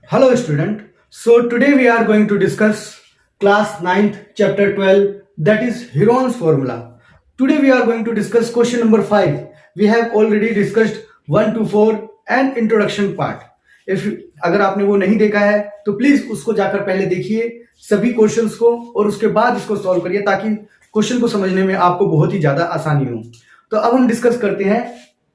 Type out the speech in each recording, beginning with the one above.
Hello student. So today we are going to discuss class 9th chapter 12, that is Heron's formula. Today we are going to discuss question number 5. We have already discussed 1 to 4 and introduction part. अगर आपने वो नहीं देखा है तो please उसको जाकर पहले देखिए सभी क्वेश्चंस को और उसके बाद इसको सॉल्व करिए ताकि क्वेश्चन को समझने में आपको बहुत ही ज्यादा आसानी हो। तो अब हम डिस्कस करते हैं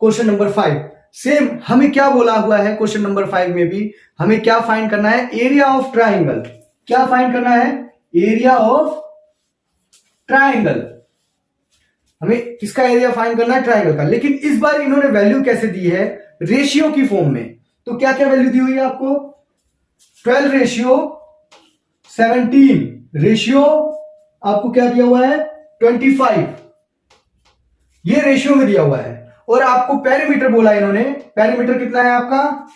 क्वेश्चन नंबर 5। सेम हमें क्या बोला हुआ है क्वेश्चन नंबर 5 में भी हमें क्या फाइंड करना है, एरिया ऑफ ट्राइंगल। क्या फाइंड करना है? Area of triangle. हमें किसका एरिया फाइंड करना है? ट्राइंगल का। लेकिन इस बार इन्होंने वैल्यू कैसे दी है? रेशियो की फॉर्म में। तो क्या क्या वैल्यू दी हुई है आपको? 12 रेशियो 17 रेशियो आपको क्या दिया हुआ है? 25। ये रेशियो में दिया हुआ है। और आपको पेरीमीटर बोला इन्होंने। पेरीमीटर कितना है आपका?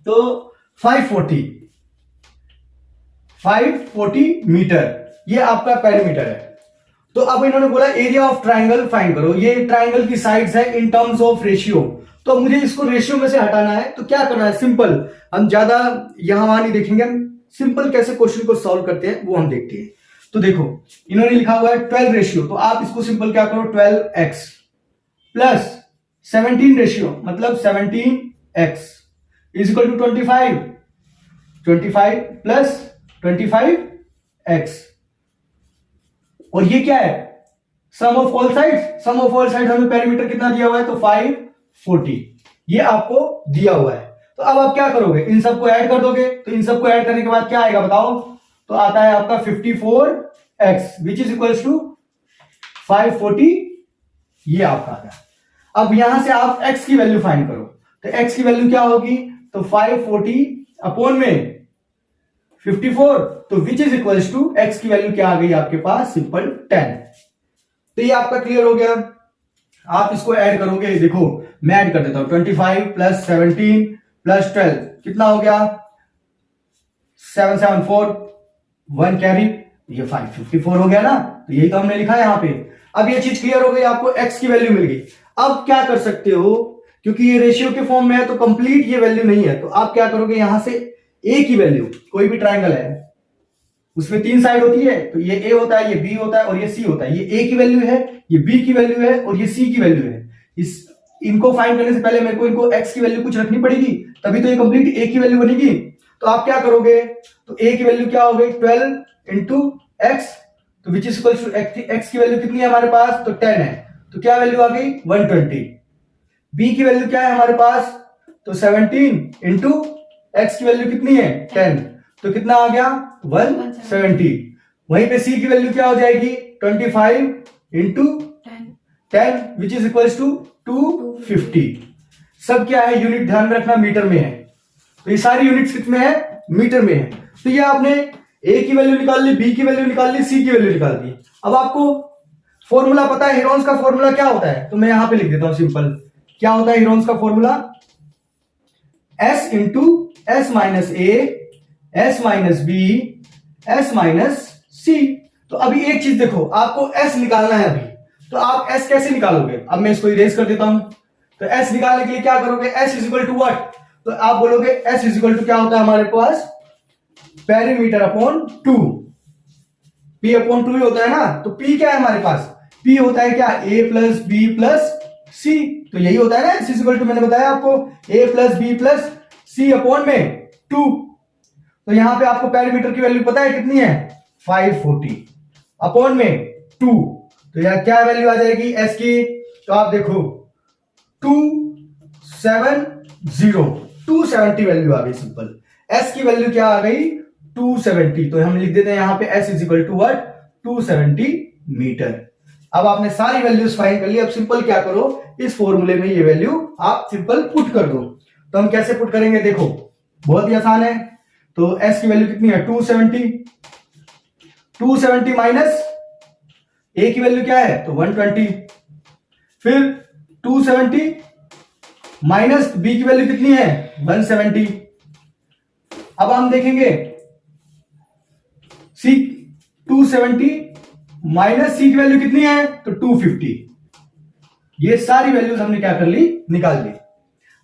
तो 540 मीटर ये आपका पेरीमीटर है। तो अब इन्होंने बोला एरिया ऑफ ट्राइंगल फाइंड करो। ये ट्राइंगल की साइड्स है इन टर्म्स ऑफ रेशियो। तो मुझे इसको रेशियो में से हटाना है। तो क्या करना है? सिंपल, हम ज्यादा यहां वहां नहीं देखेंगे, हम सिंपल कैसे क्वेश्चन को सॉल्व करते हैं वो हम देखते हैं। तो देखो इन्होंने लिखा हुआ है 12 रेशियो, तो आप इसको सिंपल क्या करो, 12x प्लस 17 रेशियो मतलब 17x is equal to 25 plus 25x। और ये क्या है? Sum of all sides. Sum of all side हमें पेरीमीटर कितना दिया हुआ है? तो 540 ये आपको दिया हुआ है। तो अब आप क्या करोगे? इन सबको ऐड कर दोगे। तो इन सबको ऐड करने के बाद क्या आएगा बताओ? तो आता है आपका 54x which is equal to 540। ये आपका आ गया। अब यहां से आप x की वैल्यू फाइंड करो। तो x की वैल्यू क्या होगी? तो 540 अपॉन में 54, तो which is equal to x की वैल्यू क्या आ गई आपके पास? सिंपल 10। तो ये आपका क्लियर हो गया। आप इसको ऐड करोगे, देखो मैं ऐड कर देता हूं। 25 प्लस 17 प्लस 12 कितना हो गया? 774 1 कैरी, ये 554 हो गया ना। तो यही तो हमने लिखा है यहां पे। अब ये चीज क्लियर हो गई, आपको x की वैल्यू मिल गई। अब क्या कर सकते हो, क्योंकि ये रेशियो के फॉर्म में है तो कंप्लीट ये वैल्यू नहीं है, तो आप क्या करोगे? यहां से a की वैल्यू, कोई भी ट्राइंगल है उसमें 3 साइड होती है, तो ये a होता है, ये b होता है और ये c होता है। ये a की वैल्यू है, ये b की वैल्यू है और ये c की वैल्यू है। इनको फाइंड करने से पहले मेरे को इनको x की वैल्यू कुछ रखनी पड़ेगी, तभी तो ये कंप्लीट a की वैल्यू बनेगी। तो आप क्या करोगे? तो a की वैल्यू क्या हो गई? 12 इंटू x, तो which is equal to x की वैल्यू कितनी है हमारे पास? तो 10 है, तो क्या वैल्यू आ गई? 120। b की वैल्यू क्या है हमारे पास? तो 17 इंटू x की वैल्यू कितनी है? 10, तो कितना आ गया? 170। वहीं पे c की वैल्यू क्या हो जाएगी? 25 into 10 which is equal to 250। सब क्या है? यूनिट ध्यान में रखना, मीटर में है। तो ये सारी यूनिट्स कितने हैं? मीटर में है। तो ये आपने a की वैल्यू निकाल ली, b की वैल्यू निकाल ली, c की वैल्यू निकाल दी। अब आपको फॉर्मूला पता है, हेरोन्स का फॉर्मूला क्या होता है? तो मैं यहां पे लिख देता हूं सिंपल। क्या होता है हेरोन्स का formula? s into s minus a, s minus b, s minus c। तो अभी एक चीज देखो, आपको s निकालना है अभी, तो आप s कैसे निकालोगे? अब मैं इसको इरेज कर देता हूं। तो s निकालने के लिए क्या करोगे? s is equal to what? तो आप बोलोगे s इज इक्वल टू क्या होता है हमारे पास? Perimeter upon 2। p अपॉन 2 ही होता है ना। तो p क्या है हमारे पास? p होता है क्या? a plus b plus c। तो यही होता है ना s इज इक्वल टू, मैंने बताया आपको, a plus b plus c upon में 2। तो यहां पे आपको पेरीमीटर की वैल्यू पता है कितनी है? 540 अपॉन में 2। तो यहां क्या वैल्यू आ जाएगी s की? तो आप देखो 270 वैल्यू आ गई। सिंपल s की वैल्यू क्या आ गई? 270। तो हम लिख देते हैं यहां पे s is equal to what? 270 metre. अब आपने सारी वैल्यूज फाइंड कर ली। अब सिंपल क्या करो, इस फॉर्मूले में ये वैल्यू आप सिंपल पुट कर दो। तो हम कैसे पुट करेंगे? देखो बहुत ही आसान है। तो s की वैल्यू कितनी है? 270 माइनस a की वैल्यू क्या है? तो 120। फिर 270 माइनस b की वैल्यू कितनी है? 170। अब हम देखेंगे c 270 माइनस c की वैल्यू कितनी है? तो 250। ये सारी वैल्यूज हमने क्या कर ली? निकाल ली।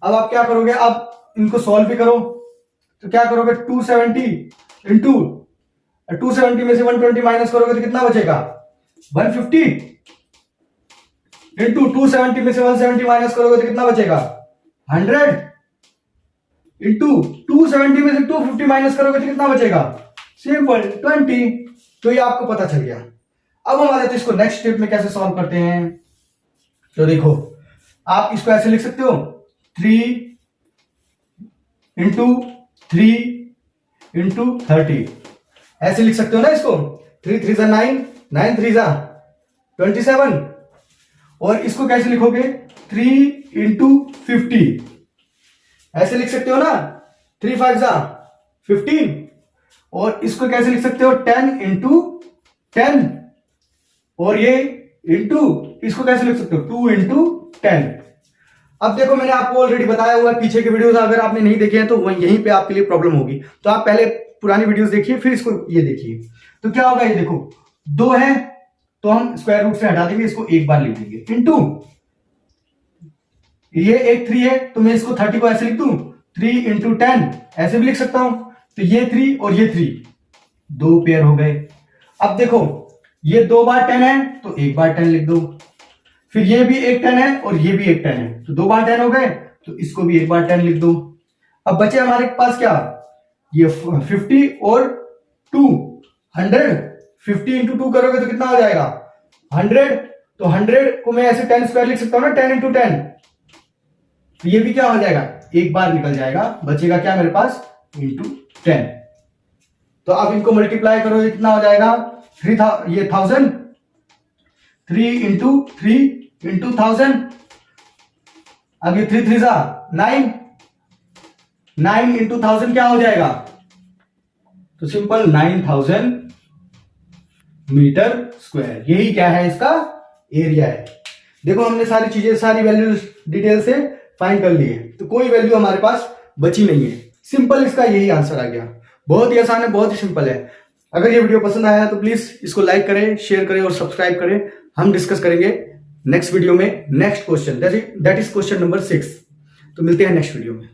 अब आप क्या करोगे? आप इनको सॉल्व भी करो। तो क्या करोगे 270 इंटू 270 में से 120 माइनस करोगे तो कितना बचेगा 150 इंटू 270 में से 170 माइनस करोगे तो कितना बचेगा 100 इंटू 270 में से 250 माइनस करोगे तो कितना बचेगा सिंपल 20। तो ये आपको पता चल गया। अब हम आ जाते हैं इसको नेक्स्ट स्टेप में कैसे सॉल्व करते हैं। तो देखो आप इसको ऐसे लिख सकते हो 3 इंटू 3 इंटू 30 ऐसे लिख सकते हो ना इसको। 3 3 9 9 3 27 और इसको कैसे लिखोगे 3 इंटू 50 ऐसे लिख सकते हो ना 3 5 15 और इसको कैसे लिख सकते हो 10 इंटू 10 और ये इंटू इसको कैसे लिख सकते हो 2 इंटू 10। अब देखो मैंने आपको ऑलरेडी बताया हुआ है पीछे के वीडियोस अगर आपने नहीं देखे हैं तो वहीं यहीं पे आपके लिए प्रॉब्लम होगी। तो आप पहले पुरानी वीडियोस देखिए फिर इसको ये देखिए। तो क्या होगा ये देखो 2 है तो हम स्क्वायर रूट से हटा देंगे इसको एक बार लिख देंगे इंटू ये एक 3 है तो मैं इसको 30 को ऐसे लिख दूं 3 इंटू 10 ऐसे भी लिख सकता हूं। तो ये 3 और ये 3 दो पेयर हो गए। अब देखो ये 2 बार 10 है तो एक बार 10 लिख दो फिर ये भी एक 10 है और ये भी एक 10 है तो 2 बार 10 हो गए तो इसको भी एक बार 10 लिख दो। अब बचे हमारे पास क्या ये 50 और 2 100 50 इंटू 2 करोगे तो कितना हो जाएगा 100। तो 100 को मैं ऐसे 10 स्क्वायर लिख सकता हूं ना 10 इंटू 10 तो ये भी क्या हो जाएगा एक बार निकल जाएगा बचेगा क्या मेरे पास इंटू 10। तो अब इनको मल्टीप्लाई करो कितना हो जाएगा 1000 3 इंटू 3 इंटू 1000 अब ये 3 3 9 इंटू 1000 क्या हो जाएगा तो सिंपल 9000 मीटर स्क्वायर यही क्या है इसका एरिया है। देखो हमने सारी चीजें सारी वैल्यूज डिटेल से फाइंड कर ली है तो कोई वैल्यू हमारे पास बची नहीं है। सिंपल इसका यही आंसर आ गया। बहुत ही आसान है बहुत ही सिंपल है। अगर ये वीडियो पसंद आया तो प्लीज इसको लाइक करें शेयर करें और सब्सक्राइब करें। हम डिस्कस करेंगे नेक्स्ट वीडियो में next question that is question number 6। तो मिलते हैं नेक्स्ट वीडियो में।